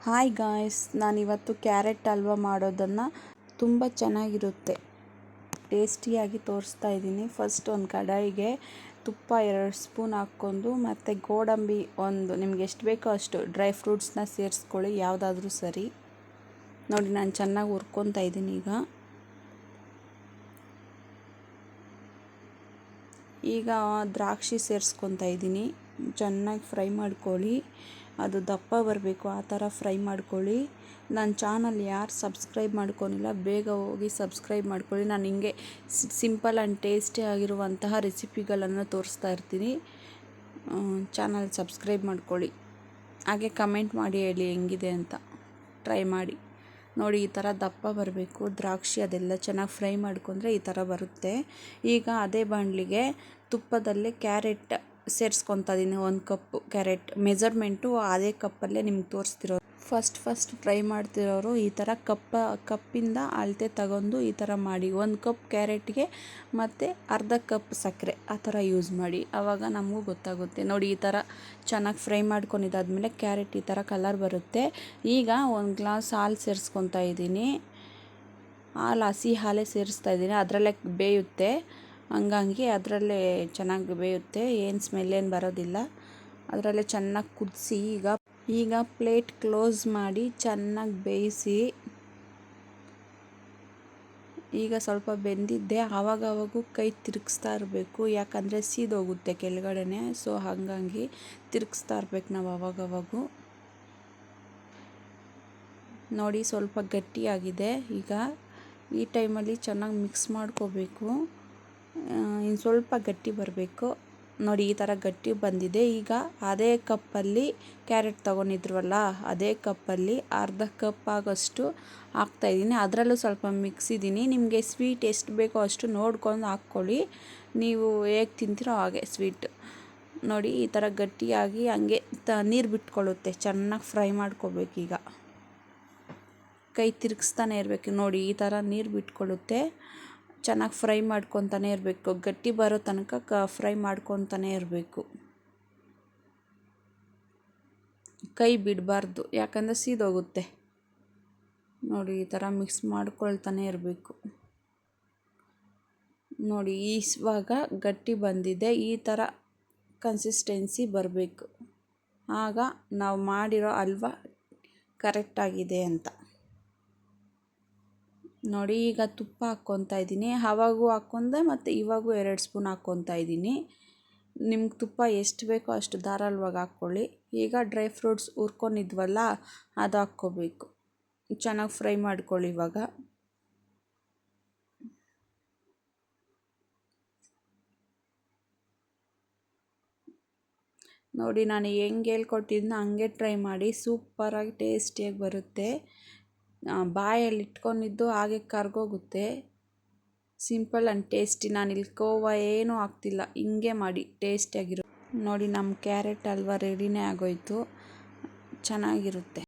Hi guys, ನಾನಿವತ್ತು carrot halwa ಮಾಡೋದನ್ನು ತುಂಬ ಚೆನ್ನಾಗಿರುತ್ತೆ, ಟೇಸ್ಟಿಯಾಗಿ ತೋರಿಸ್ತಾ ಇದ್ದೀನಿ. ಫಸ್ಟ್ ಒಂದು ಕಡಾಯಿಗೆ ತುಪ್ಪ 2 ಸ್ಪೂನ್ ಹಾಕ್ಕೊಂಡು ಮತ್ತು ಗೋಡಂಬಿ ಒಂದು ನಿಮ್ಗೆ ಎಷ್ಟು ಬೇಕೋ ಅಷ್ಟು ಡ್ರೈ ಫ್ರೂಟ್ಸ್ನ ಸೇರಿಸ್ಕೊಳ್ಳಿ, ಯಾವುದಾದ್ರೂ ಸರಿ. ನೋಡಿ, ನಾನು ಚೆನ್ನಾಗಿ ಹುರ್ಕೊತಾ ಇದ್ದೀನಿ. ಈಗ ದ್ರಾಕ್ಷಿ ಸೇರಿಸ್ಕೊತಾ ಇದ್ದೀನಿ. ಚೆನ್ನಾಗಿ ಫ್ರೈ ಮಾಡ್ಕೊಳ್ಳಿ, ಅದು ದಪ್ಪ ಬರಬೇಕು, ಆ ಥರ ಫ್ರೈ ಮಾಡ್ಕೊಳ್ಳಿ. ನನ್ನ ಚಾನಲ್ ಯಾರು ಸಬ್ಸ್ಕ್ರೈಬ್ ಮಾಡ್ಕೊಂಡಿಲ್ಲ ಬೇಗ ಹೋಗಿ ಸಬ್ಸ್ಕ್ರೈಬ್ ಮಾಡ್ಕೊಳ್ಳಿ. ನಾನು ಹಿಂಗೆ ಸಿಂಪಲ್ ಆ್ಯಂಡ್ ಟೇಸ್ಟಿ ಆಗಿರುವಂತಹ ರೆಸಿಪಿಗಳನ್ನು ತೋರಿಸ್ತಾ ಇರ್ತೀನಿ. ಚಾನಲ್ ಸಬ್ಸ್ಕ್ರೈಬ್ ಮಾಡ್ಕೊಳ್ಳಿ, ಹಾಗೆ ಕಮೆಂಟ್ ಮಾಡಿ ಹೇಳಿ ಹೆಂಗಿದೆ ಅಂತ. ಟ್ರೈ ಮಾಡಿ ನೋಡಿ. ಈ ಥರ ದಪ್ಪ ಬರಬೇಕು, ದ್ರಾಕ್ಷಿ ಅದೆಲ್ಲ ಚೆನ್ನಾಗಿ ಫ್ರೈ ಮಾಡ್ಕೊಂಡ್ರೆ ಈ ಥರ ಬರುತ್ತೆ. ಈಗ ಅದೇ ಬಾಣಲಿಗೆ ತುಪ್ಪದಲ್ಲೇ ಕ್ಯಾರೆಟ್ ಸೇರಿಸ್ಕೊತಾ ಇದ್ದೀನಿ. 1 ಕಪ್ ಕ್ಯಾರೆಟ್ ಮೆಜರ್ಮೆಂಟು ಅದೇ ಕಪ್ಪಲ್ಲೇ ನಿಮ್ಗೆ ತೋರಿಸ್ತಿರೋದು. ಫಸ್ಟ್ ಟ್ರೈ ಮಾಡ್ತಿರೋರು ಈ ಥರ ಕಪ್ಪಿಂದ ಅಳತೆ ತಗೊಂಡು ಈ ಥರ ಮಾಡಿ. 1 ಕಪ್ ಕ್ಯಾರೆಟ್ಗೆ ಮತ್ತು ಅರ್ಧ ಕಪ್ ಸಕ್ಕರೆ ಆ ಥರ ಯೂಸ್ ಮಾಡಿ, ಆವಾಗ ನಮಗೂ ಗೊತ್ತಾಗುತ್ತೆ. ನೋಡಿ, ಈ ಥರ ಚೆನ್ನಾಗಿ ಫ್ರೈ ಮಾಡ್ಕೊಂಡಿದ್ದಾದಮೇಲೆ ಕ್ಯಾರೆಟ್ ಈ ಥರ ಕಲರ್ ಬರುತ್ತೆ. ಈಗ 1 ಗ್ಲಾಸ್ ಹಾಲು ಸೇರಿಸ್ಕೊತಾ ಇದ್ದೀನಿ. ಹಸಿ ಹಾಲೇ ಸೇರಿಸ್ತಾ ಇದ್ದೀನಿ, ಅದರಲ್ಲೇ ಬೇಯುತ್ತೆ. ಹಂಗಾಗಿ ಅದರಲ್ಲೇ ಚೆನ್ನಾಗಿ ಬೇಯುತ್ತೆ, ಏನು ಸ್ಮೆಲ್ ಏನು ಬರೋದಿಲ್ಲ. ಅದರಲ್ಲೇ ಚೆನ್ನಾಗಿ ಕುದಿಸಿ ಈಗ ಪ್ಲೇಟ್ ಕ್ಲೋಸ್ ಮಾಡಿ ಚೆನ್ನಾಗಿ ಬೇಯಿಸಿ. ಈಗ ಸ್ವಲ್ಪ ಬೆಂದಿದ್ದೆ, ಆವಾಗವಾಗೂ ಕೈ ತಿರುಗಿಸ್ತಾ ಇರಬೇಕು, ಯಾಕಂದರೆ ಸೀದೋಗುತ್ತೆ ಕೆಳಗಡೆನೆ. ಸೊ ಹಾಗಾಗಿ ತಿರುಗಿಸ್ತಾ ಇರ್ಬೇಕು ನಾವು ಆವಾಗವಾಗೂ. ನೋಡಿ, ಸ್ವಲ್ಪ ಗಟ್ಟಿಯಾಗಿದೆ. ಈಗ ಈ ಟೈಮಲ್ಲಿ ಚೆನ್ನಾಗಿ ಮಿಕ್ಸ್ ಮಾಡ್ಕೋಬೇಕು. ಇನ್ನು ಸ್ವಲ್ಪ ಗಟ್ಟಿ ಬರಬೇಕು. ನೋಡಿ, ಈ ಥರ ಗಟ್ಟಿ ಬಂದಿದೆ. ಈಗ ಅದೇ ಕಪ್ಪಲ್ಲಿ ಕ್ಯಾರೆಟ್ ತೊಗೊಂಡಿದ್ರವಲ್ಲ, ಅದೇ ಕಪ್ಪಲ್ಲಿ ಅರ್ಧ ಕಪ್ ಆಗೋಷ್ಟು ಹಾಕ್ತಾಯಿದ್ದೀನಿ. ಅದರಲ್ಲೂ ಸ್ವಲ್ಪ ಮಿಕ್ಸಿದ್ದೀನಿ. ನಿಮಗೆ ಸ್ವೀಟ್ ಎಷ್ಟು ಬೇಕೋ ಅಷ್ಟು ನೋಡ್ಕೊಂಡು ಹಾಕ್ಕೊಳ್ಳಿ, ನೀವು ಹೇಗೆ ತಿಂತೀರೋ ಹಾಗೆ ಸ್ವೀಟ್. ನೋಡಿ, ಈ ಥರ ಗಟ್ಟಿಯಾಗಿ ಹಂಗೆ ನೀರು ಬಿಟ್ಕೊಳ್ಳುತ್ತೆ. ಚೆನ್ನಾಗಿ ಫ್ರೈ ಮಾಡ್ಕೋಬೇಕೀಗ, ಕೈ ತಿರುಗಿಸ್ತಾನೆ ಇರಬೇಕು. ನೋಡಿ, ಈ ಥರ ನೀರು ಬಿಟ್ಕೊಳ್ಳುತ್ತೆ. ಚೆನ್ನಾಗಿ ಫ್ರೈ ಮಾಡ್ಕೊತಾನೆ ಇರಬೇಕು, ಗಟ್ಟಿ ಬರೋ ತನಕ ಫ್ರೈ ಮಾಡ್ಕೊತಾನೆ ಇರಬೇಕು. ಕೈ ಬಿಡಬಾರ್ದು, ಯಾಕಂದರೆ ಸೀದೋಗುತ್ತೆ. ನೋಡಿ, ಈ ಥರ ಮಿಕ್ಸ್ ಮಾಡ್ಕೊಳ್ತಾನೆ ಇರಬೇಕು. ನೋಡಿ, ಇವಾಗ ಗಟ್ಟಿ ಬಂದಿದೆ. ಈ ಥರ ಕನ್ಸಿಸ್ಟೆನ್ಸಿ ಬರಬೇಕು, ಆಗ ನಾವು ಮಾಡಿರೋ ಹಲ್ವಾ ಕರೆಕ್ಟಾಗಿದೆ ಅಂತ. ನೋಡಿ, ಈಗ ತುಪ್ಪ ಹಾಕ್ಕೊತಾ ಇದ್ದೀನಿ. ಆವಾಗೂ ಹಾಕ್ಕೊಂಡೆ ಮತ್ತು ಇವಾಗೂ 2 ಸ್ಪೂನ್ ಹಾಕ್ಕೊತಾ ಇದ್ದೀನಿ. ನಿಮ್ಗೆ ತುಪ್ಪ ಎಷ್ಟು ಬೇಕೋ ಅಷ್ಟು ಧಾರಾಳವಾಗಿ ಹಾಕ್ಕೊಳ್ಳಿ. ಈಗ ಡ್ರೈ ಫ್ರೂಟ್ಸ್ ಹುರ್ಕೊಂಡಿದ್ವಲ್ಲ, ಅದು ಹಾಕ್ಕೋಬೇಕು. ಚೆನ್ನಾಗಿ ಫ್ರೈ ಮಾಡ್ಕೊಳ್ಳಿ. ಇವಾಗ ನೋಡಿ, ನಾನು ಹೆಂಗೆ ಹೇಳ್ಕೊಟ್ಟಿದ್ನೋ ಹಂಗೆ ಟ್ರೈ ಮಾಡಿ, ಸೂಪರಾಗಿ ಟೇಸ್ಟಿಯಾಗಿ ಬರುತ್ತೆ. ಬಾಯಲ್ಲಿ ಇಟ್ಕೊಂಡಿದ್ದು ಹಾಗೆ ಕರ್ಗೋಗುತ್ತೆ. Simple and tasty. ನಾನಿಲ್ಲಿ ಕೋವಾ ಏನೂ ಹಾಕ್ತಿಲ್ಲ, ಹಿಂಗೆ ಮಾಡಿ ಟೇಸ್ಟಿಯಾಗಿರೋ. ನೋಡಿ, ನಮ್ಮ ಕ್ಯಾರೆಟ್ ಹಲ್ವಾ ರೆಡಿನೇ ಆಗೋಯ್ತು, ಚೆನ್ನಾಗಿರುತ್ತೆ.